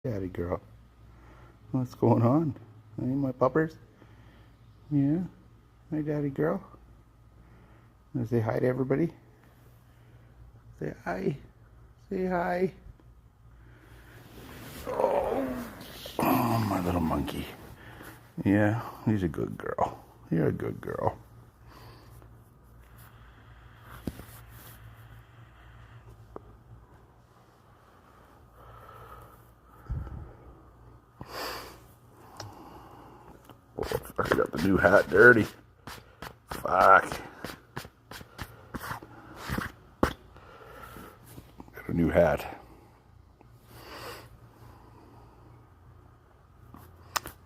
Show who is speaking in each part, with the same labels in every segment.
Speaker 1: Daddy girl. What's going on? Hey, my puppers? Yeah? Hi, daddy girl. Wanna say hi to everybody? Say hi. Say hi. Oh, my little monkey. Yeah, he's a good girl. You're a good girl. Oh, I got the new hat dirty. Fuck. Got a new hat.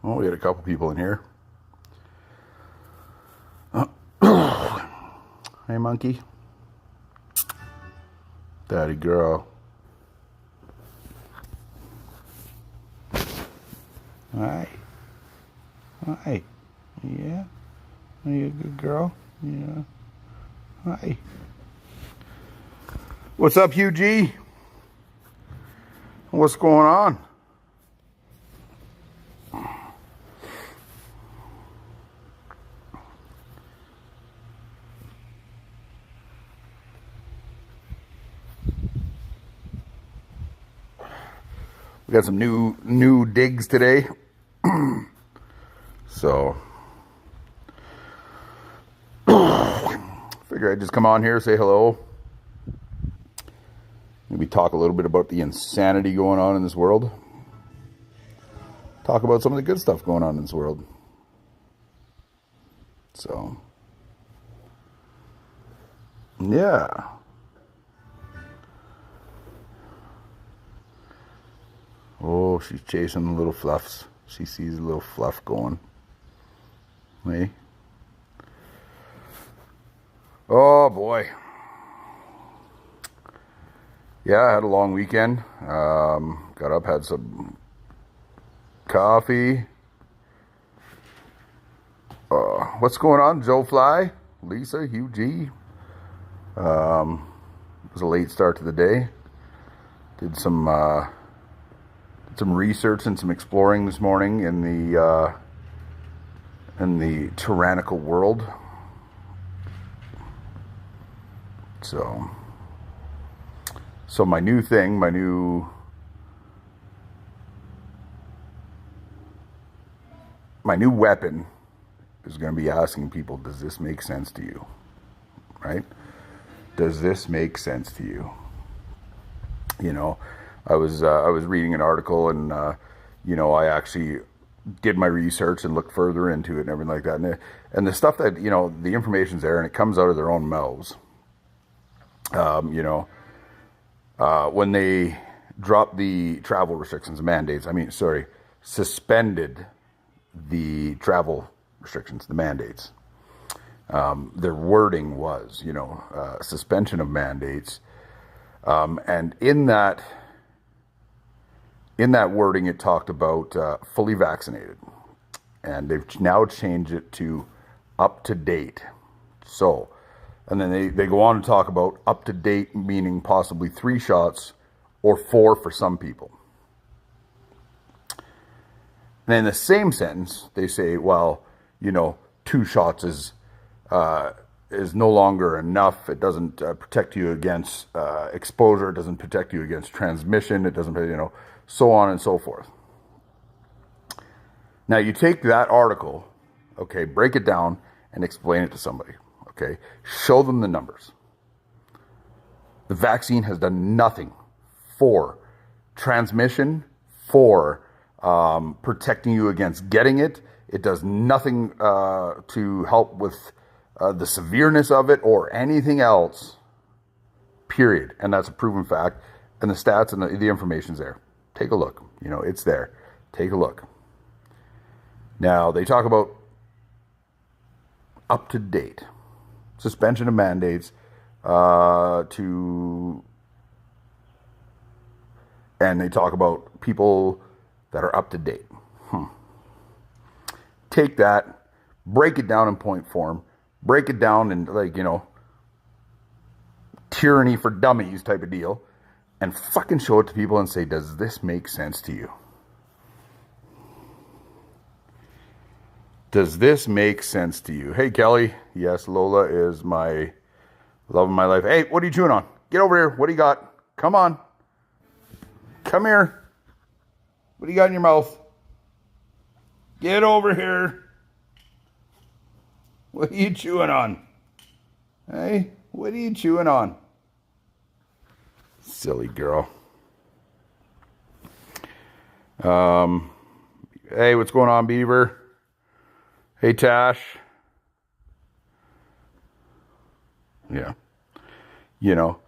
Speaker 1: Oh, we had a couple people in here. Hey, monkey. Daddy girl. Hi. Hi. Yeah? Are you a good girl? Yeah. Hi. What's up, Hugh G? What's going on? We got some new digs today. So figure I'd just come on here, say hello. Maybe talk a little bit about the insanity going on in this world. Talk about some of the good stuff going on in this world. So, yeah. Oh, she's chasing the little fluffs. She sees a little fluff going. Hey. Oh, boy. Yeah, I had a long weekend. Got up, had some coffee. What's going on, Joe Fly, Lisa, Hugh G? It was a late start to the day. Did some research and some exploring this morning in the tyrannical world. So my new thing, my new weapon is going to be asking people, does this make sense to you? Right? Does this make sense to you? You know, I was reading an article, and I actually did my research and looked further into it and everything like that. And the stuff that, the information's there and it comes out of their own mouths. When they dropped the travel restrictions and mandates, suspended the travel restrictions, the mandates. Their wording was, suspension of mandates. And in that wording, it talked about fully vaccinated. And they've now changed it to up to date. So, and then they go on to talk about up to date, meaning possibly 3 shots or 4 for some people. And in the same sentence, they say, well, 2 shots is no longer enough. It doesn't protect you against exposure. It doesn't protect you against transmission. It doesn't, so on and so forth. Now you take that article, okay, break it down and explain it to somebody, okay? Show them the numbers. The vaccine has done nothing for transmission, for protecting you against getting it. It does nothing to help with the severeness of it or anything else, period. And that's a proven fact. And the stats and the information's there. Take a look. It's there. Take a look. Now, they talk about up to date, suspension of mandates and they talk about people that are up to date. Take that, break it down in point form, break it down in tyranny for dummies type of deal, and fucking show it to people and say, does this make sense to you? Does this make sense to you? Hey, Kelly. Yes, Lola is my love of my life. Hey, what are you chewing on? Get over here. What do you got? Come on. Come here. What do you got in your mouth? Get over here. What are you chewing on? Hey, what are you chewing on? Silly girl. Hey, what's going on, Beaver? Hey, Tash. Yeah. You know,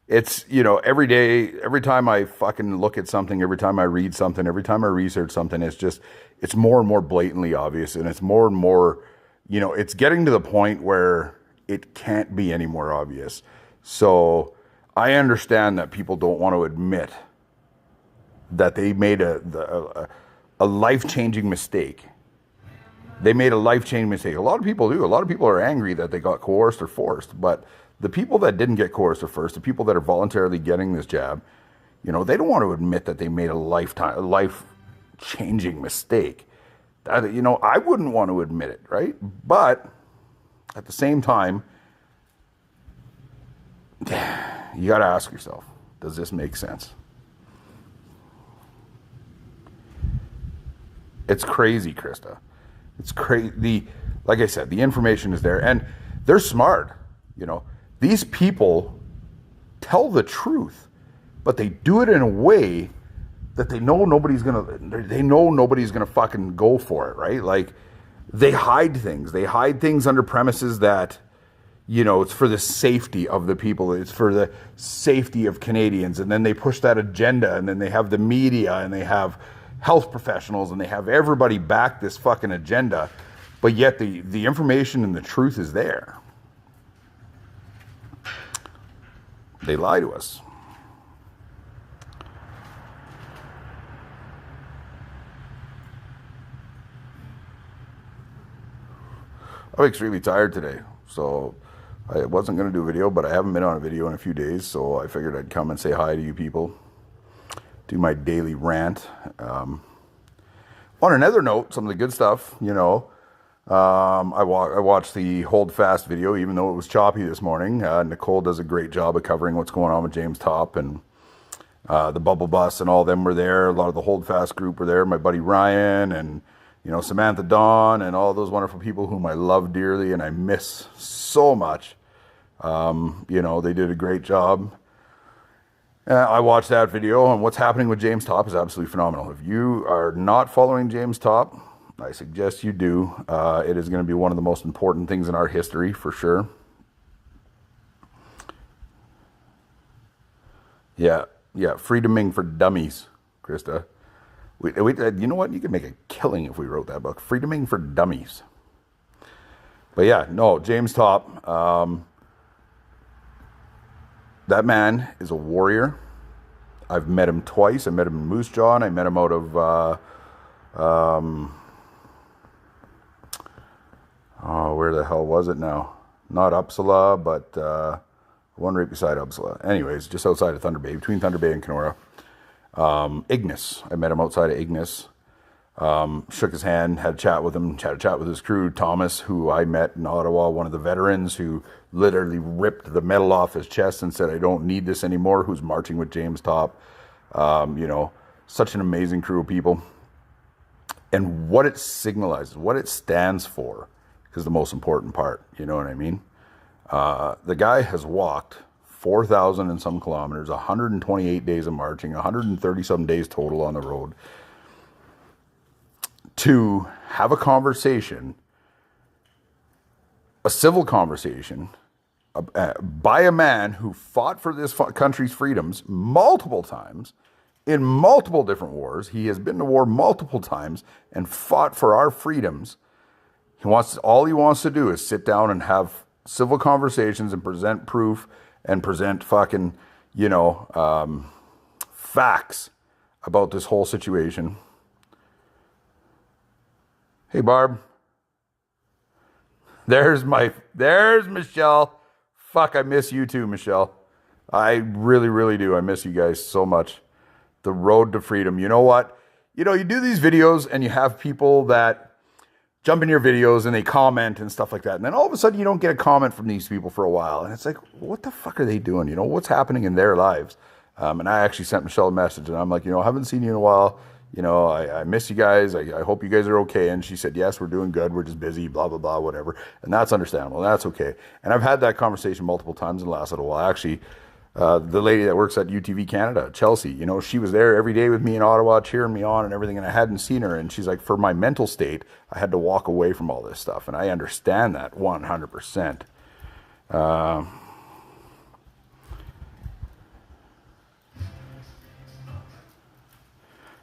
Speaker 1: it's, every day, every time I fucking look at something, every time I read something, every time I research something, it's more and more blatantly obvious. And it's more and more, it's getting to the point where it can't be any more obvious. So I understand that people don't want to admit that they made a life-changing mistake. They made a life-changing mistake. A lot of people do. A lot of people are angry that they got coerced or forced. But the people that didn't get coerced or forced, the people that are voluntarily getting this jab, they don't want to admit that they made a life-changing mistake. That, I wouldn't want to admit it, right? But at the same time, you got to ask yourself, does this make sense? It's crazy, Krista. It's crazy. Like I said, the information is there, and they're smart. These people tell the truth, but they do it in a way that they know nobody's gonna fucking go for it, right? Like, they hide things. They hide things under premises that, it's for the safety of the people. It's for the safety of Canadians. And then they push that agenda, and then they have the media, and they have health professionals, and they have everybody back this fucking agenda, but yet the information and the truth is there. They lie to us. I'm extremely tired today, so I wasn't going to do a video, but I haven't been on a video in a few days, so I figured I'd come and say hi to you people. Do my daily rant. On another note, some of the good stuff, I watched the Hold Fast video, even though it was choppy this morning. Nicole does a great job of covering what's going on with James Topp, and the Bubble Bus and all them were there. A lot of the Hold Fast group were there. My buddy Ryan and, Samantha Dawn and all those wonderful people whom I love dearly and I miss so much. They did a great job. I watched that video, and what's happening with James Topp is absolutely phenomenal. If you are not following James Topp, I suggest you do. It is going to be one of the most important things in our history, for sure. Yeah, freedoming for dummies, Krista. You know what? You could make a killing if we wrote that book. Freedoming for dummies. But yeah, no, James Topp. That man is a warrior. I've met him twice. I met him in Moose Jaw, and I met him out of, where the hell was it now? Not Uppsala, but one right beside Uppsala. Anyways, just outside of Thunder Bay, between Thunder Bay and Kenora. Ignis. I met him outside of Ignis. Shook his hand, had a chat with him, had a chat with his crew. Thomas, who I met in Ottawa, one of the veterans who literally ripped the medal off his chest and said, I don't need this anymore, who's marching with James Topp. Such an amazing crew of people. And what it signalizes, what it stands for, is the most important part. You know what I mean? The guy has walked 4,000 and some kilometers, 128 days of marching, 130 some days total on the road, to have a conversation, a civil conversation, by a man who fought for this country's freedoms multiple times, in multiple different wars. He has been to war multiple times and fought for our freedoms. All he wants to do is sit down and have civil conversations and present proof and present fucking, facts about this whole situation. Hey, Barb. There's Michelle. Fuck, I miss you too, Michelle. I really, really do. I miss you guys so much. The road to freedom. You know what? You do these videos and you have people that jump in your videos and they comment and stuff like that. And then all of a sudden you don't get a comment from these people for a while. And it's like, what the fuck are they doing? You know, what's happening in their lives? And I actually sent Michelle a message and I'm like, you know, I haven't seen you in a while. You know, I miss you guys. I hope you guys are okay. And she said, yes, we're doing good. We're just busy, blah, blah, blah, whatever. And that's understandable. That's okay. And I've had that conversation multiple times in the last little while. Actually, the lady that works at UTV Canada, Chelsea, you know, she was there every day with me in Ottawa, cheering me on and everything. And I hadn't seen her. And she's like, for my mental state, I had to walk away from all this stuff. And I understand that 100%.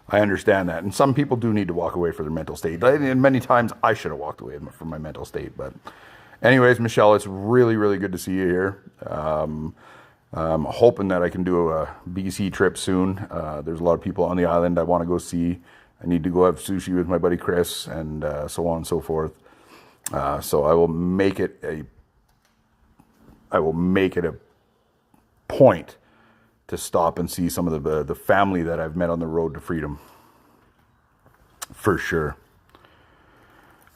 Speaker 1: I understand that. And some people do need to walk away for their mental state. And many times I should have walked away from my mental state. But anyways, Michelle, it's really, really good to see you here. I'm hoping that I can do a BC trip soon. There's a lot of people on the island I want to go see. I need to go have sushi with my buddy Chris and so on and so forth. So I will make it a point to stop and see some of the family that I've met on the road to freedom. For sure.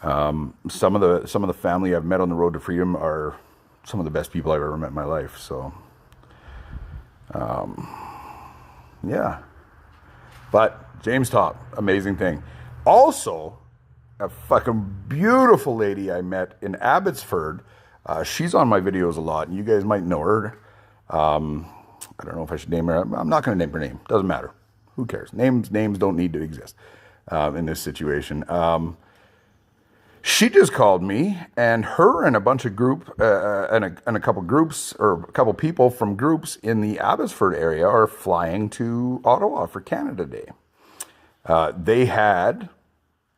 Speaker 1: Some of the family I've met on the road to freedom are some of the best people I've ever met in my life. So, yeah. But James Top, amazing thing. Also, a fucking beautiful lady I met in Abbotsford. She's on my videos a lot, and you guys might know her. I don't know if I should name her. I'm not going to name her name. Doesn't matter. Who cares? Names don't need to exist in this situation. She just called me, and her and a bunch of and a couple groups or a couple people from groups in the Abbotsford area are flying to Ottawa for Canada Day. They had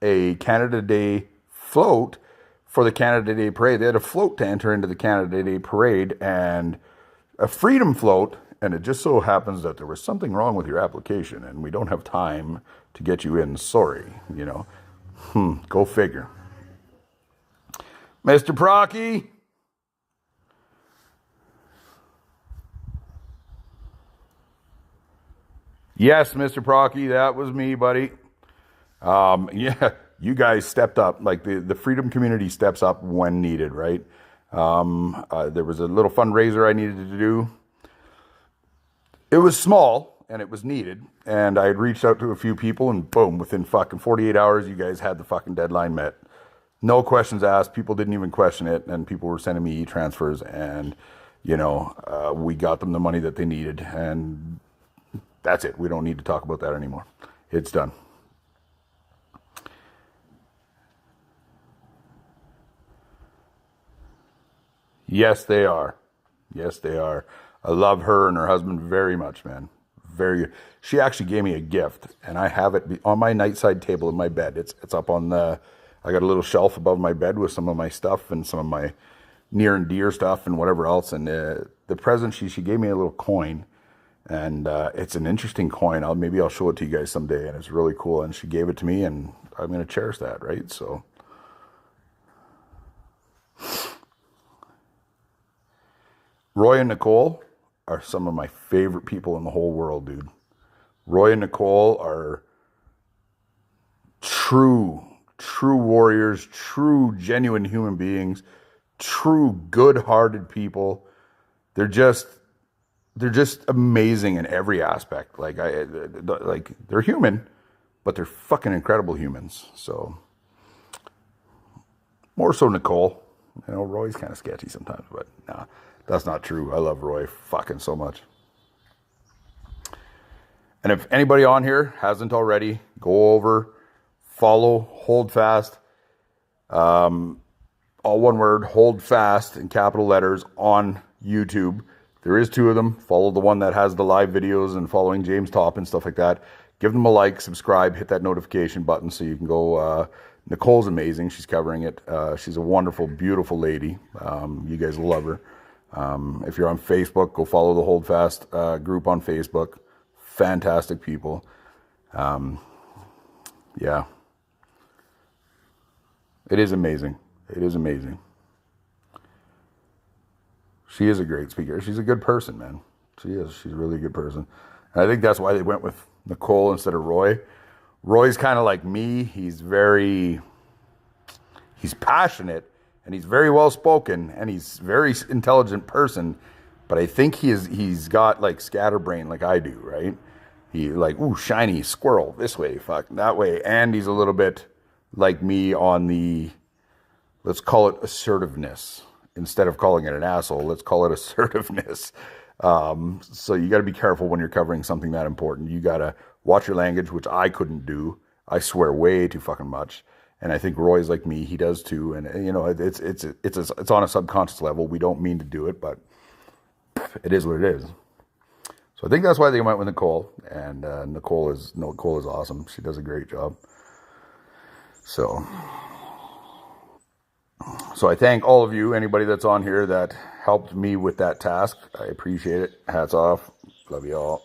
Speaker 1: a Canada Day float for the Canada Day parade. They had a float to enter into the Canada Day parade and a freedom float. And it just so happens that there was something wrong with your application and we don't have time to get you in. Sorry, you know. Go figure. Mr. Procky. Yes, Mr. Procky, that was me, buddy. Yeah, you guys stepped up. Like the freedom community steps up when needed, right? There was a little fundraiser I needed to do. It was small and it was needed. And I had reached out to a few people and boom, within fucking 48 hours, you guys had the fucking deadline met. No questions asked. People didn't even question it. And people were sending me e-transfers and, you know, we got them the money that they needed. And that's it. We don't need to talk about that anymore. It's done. Yes, they are. Yes, they are. I love her and her husband very much, man. Very good. She actually gave me a gift, and I have it on my nightside table in my bed. It's up on the. I got a little shelf above my bed with some of my stuff and some of my near and dear stuff and whatever else. And the present she gave me a little coin, and it's an interesting coin. Maybe I'll show it to you guys someday, and it's really cool. And she gave it to me, and I'm gonna cherish that, right? So. Roy and Nicole are some of my favorite people in the whole world, dude. Roy and Nicole are true warriors, true genuine human beings, true good-hearted people. They're just amazing in every aspect. Like they're human, but they're fucking incredible humans. So more so Nicole. You know, Roy's kind of sketchy sometimes, but nah. That's not true. I love Roy fucking so much. And if anybody on here hasn't already, go over, follow, hold fast. All one word, hold fast in capital letters on YouTube. There is 2 of them. Follow the one that has the live videos and following James Top and stuff like that. Give them a like, subscribe, hit that notification button so you can go. Nicole's amazing. She's covering it. She's a wonderful, beautiful lady. You guys love her. If you're on Facebook, go follow the Hold Fast group on Facebook. Fantastic people. Yeah. It is amazing. It is amazing. She is a great speaker. She's a good person, man. She is. She's a really good person. And I think that's why they went with Nicole instead of Roy. Roy's kind of like me. He's very He's passionate and he's very well spoken and he's a very intelligent person, but I think he's got like scatterbrain like I do, right? He like, ooh, shiny squirrel this way, fuck that way, and he's a little bit like me on the, let's call it assertiveness. Instead of calling it an asshole, let's call it assertiveness. So you got to be careful when you're covering something that important. You got to watch your language, which I couldn't do. I swear way too fucking much. And I think Roy's like me, he does too. And you know, it's on a subconscious level. We don't mean to do it, but it is what it is. So I think that's why they went with Nicole. And Nicole is awesome. She does a great job. So I thank all of you, anybody that's on here that helped me with that task. I appreciate it. Hats off. Love you all.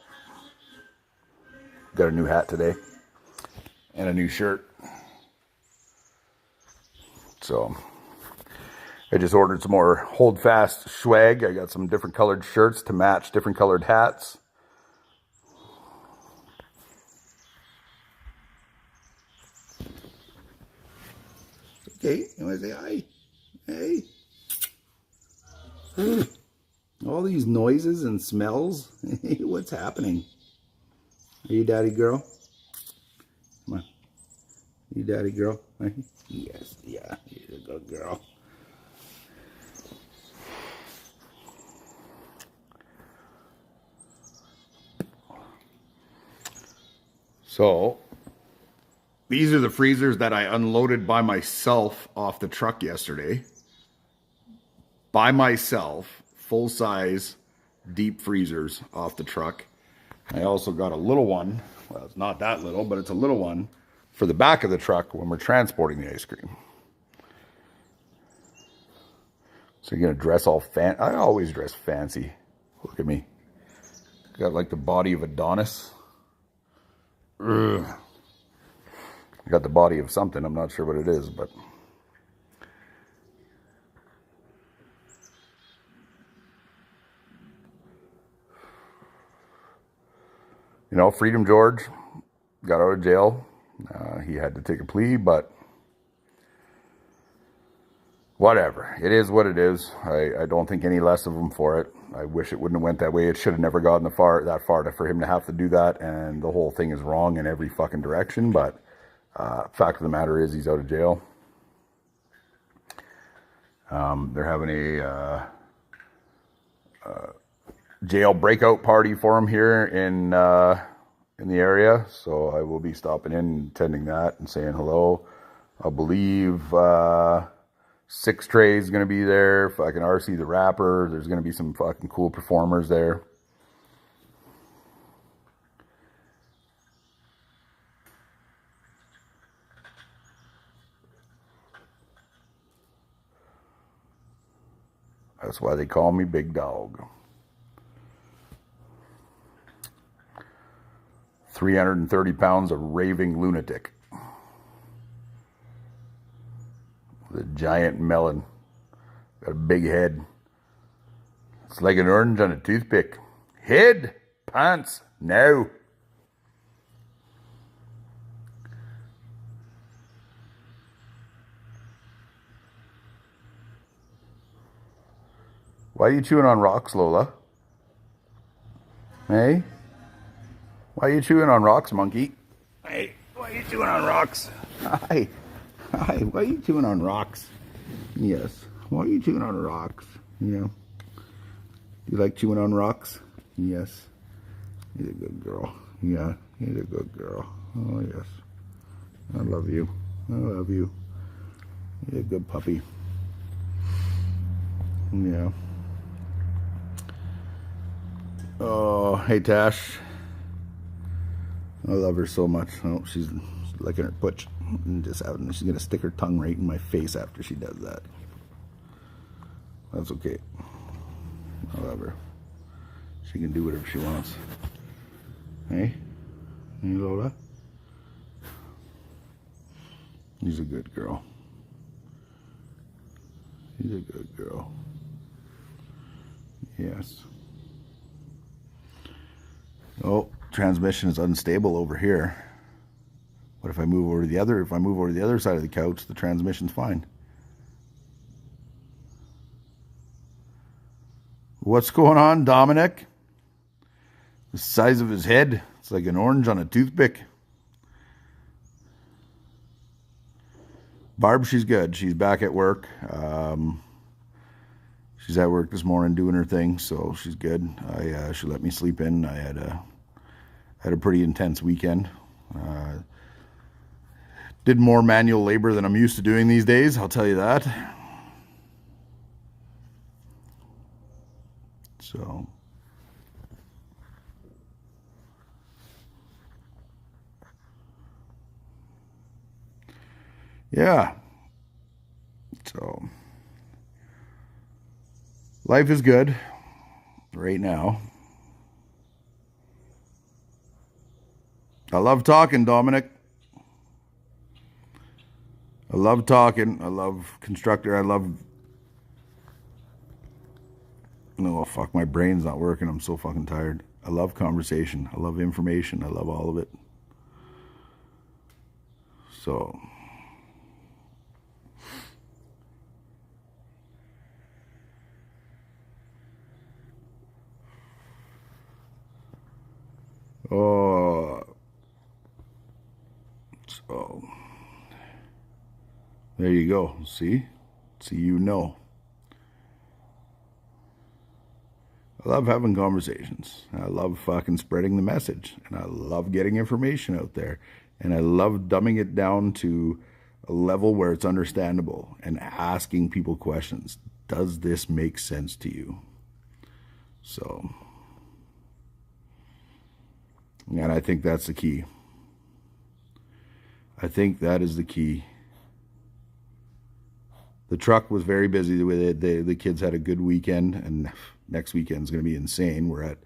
Speaker 1: Got a new hat today and a new shirt. So I just ordered some more Hold Fast swag. I got some different colored shirts to match different colored hats. Okay, you want to say hi? Hey. All these noises and smells. Hey, what's happening? Are you daddy girl? Come on. You daddy girl? Yes, yeah, you're a good girl. So, these are the freezers that I unloaded by myself off the truck yesterday. By myself, full size, deep freezers off the truck. I also got a little one. Well, it's not that little, but it's a little one for the back of the truck when we're transporting the ice cream. So you're going to dress all I always dress fancy. Look at me. Got like the body of Adonis. Ugh. I got the body of something. I'm not sure what it is, but... You know, Freedom George got out of jail. He had to take a plea, but whatever. It is what it is. I don't think any less of him for it. I wish it wouldn't have went that way. It should have never gotten that far for him to have to do that, and the whole thing is wrong in every fucking direction, but fact of the matter is he's out of jail. They're having a jail breakout party for him here in the area, so I will be stopping in, attending that, and saying hello. I believe 6 Trey is going to be there. Fucking RC the Rapper. There's going to be some fucking cool performers there. That's why they call me Big Dog. 330 pounds of raving lunatic. With a giant melon. Got a big head. It's like an orange on a toothpick. Head, pants, now. Why are you chewing on rocks, Lola? Hey? Why are you chewing on rocks, monkey? Hey, why are you chewing on rocks? Hi. Hi, why are you chewing on rocks? Yes. Why are you chewing on rocks? Yeah. You like chewing on rocks? Yes. You're a good girl. Yeah, you're a good girl. Oh, yes. I love you. I love you. You're a good puppy. Yeah. Oh, hey, Tash. I love her so much. Oh, she's licking her putch and just out, and she's gonna stick her tongue right in my face after she does that. That's okay. I love her. She can do whatever she wants. Hey, hey, Lola. She's a good girl. She's a good girl. Yes. Oh, transmission is unstable over here. But if I move over to the other side of the couch, the transmission's fine. What's going on, Dominic? The size of his head, it's like an orange on a toothpick. Barb, she's good. She's back at work. She's at work this morning doing her thing, so she's good. She let me sleep in. I had a pretty intense weekend. Did more manual labor than I'm used to doing these days, I'll tell you that. So, yeah. So, life is good right now. I love talking, Dominic. I love talking. I love constructor. I love... No, fuck, my brain's not working. I'm so fucking tired. I love conversation. I love information. I love all of it. So... Oh... So... There you go. See? You know. I love having conversations. I love fucking spreading the message. And I love getting information out there. And I love dumbing it down to a level where it's understandable and asking people questions. Does this make sense to you? So, and I think that's the key. I think that is the key. The truck was very busy with it. The kids had a good weekend, and next weekend's going to be insane. We're at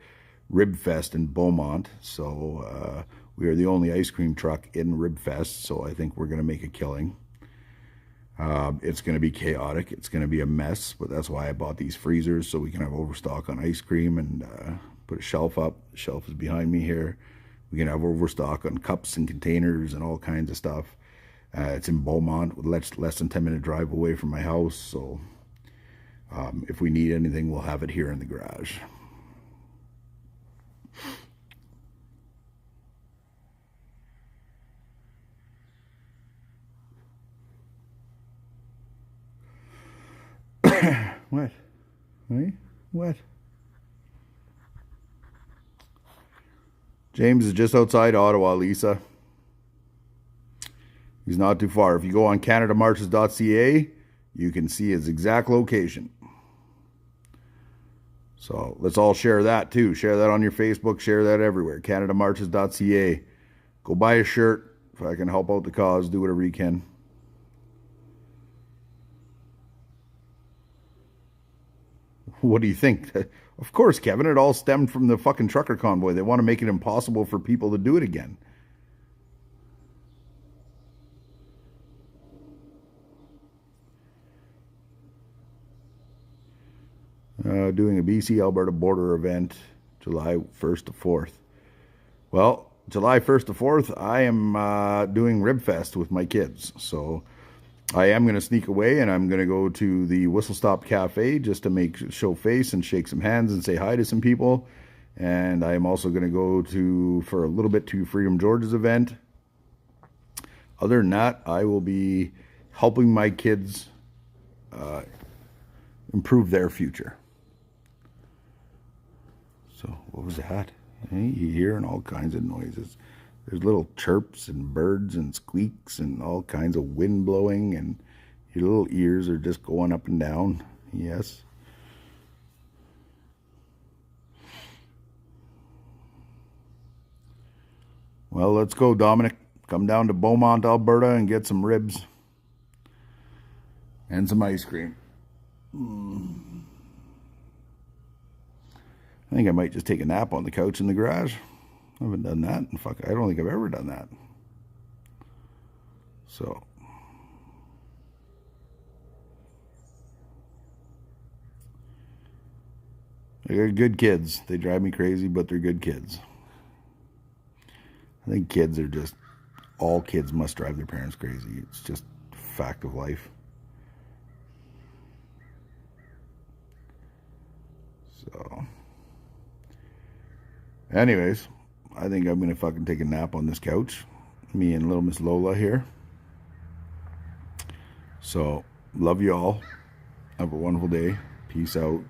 Speaker 1: Rib Fest in Beaumont, so we are the only ice cream truck in Rib Fest, so I think we're going to make a killing. It's going to be chaotic. It's going to be a mess, but that's why I bought these freezers, so we can have overstock on ice cream and put a shelf up. The shelf is behind me here. We can have overstock on cups and containers and all kinds of stuff. It's in Beaumont, less than 10-minute drive away from my house, so if we need anything, we'll have it here in the garage. What? Hey? What? James is just outside Ottawa, Lisa. He's not too far. If you go on canadamarches.ca, you can see his exact location. So let's all share that too. Share that on your Facebook. Share that everywhere. canadamarches.ca. Go buy a shirt. If I can help out the cause, do whatever you can. What do you think? Of course, Kevin, it all stemmed from the fucking trucker convoy. They want to make it impossible for people to do it again. Doing a BC-Alberta border event July 1st to 4th. Well, July 1st to 4th, I am doing Rib Fest with my kids. So I am going to sneak away, and I'm going to go to the Whistle Stop Cafe just to show face and shake some hands and say hi to some people. And I am also going to go for a little bit to Freedom George's event. Other than that, I will be helping my kids improve their future. So what was that? You're hearing all kinds of noises. There's little chirps and birds and squeaks and all kinds of wind blowing, and your little ears are just going up and down. Yes. Well, let's go, Dominic. Come down to Beaumont, Alberta, and get some ribs and some ice cream. I think I might just take a nap on the couch in the garage. I haven't done that. And fuck, I don't think I've ever done that. So. They're good kids. They drive me crazy, but they're good kids. I think kids are just, all kids must drive their parents crazy. It's just a fact of life. So, anyways, I think I'm gonna fucking take a nap on this couch. Me and little Miss Lola here. So, love you all. Have a wonderful day. Peace out.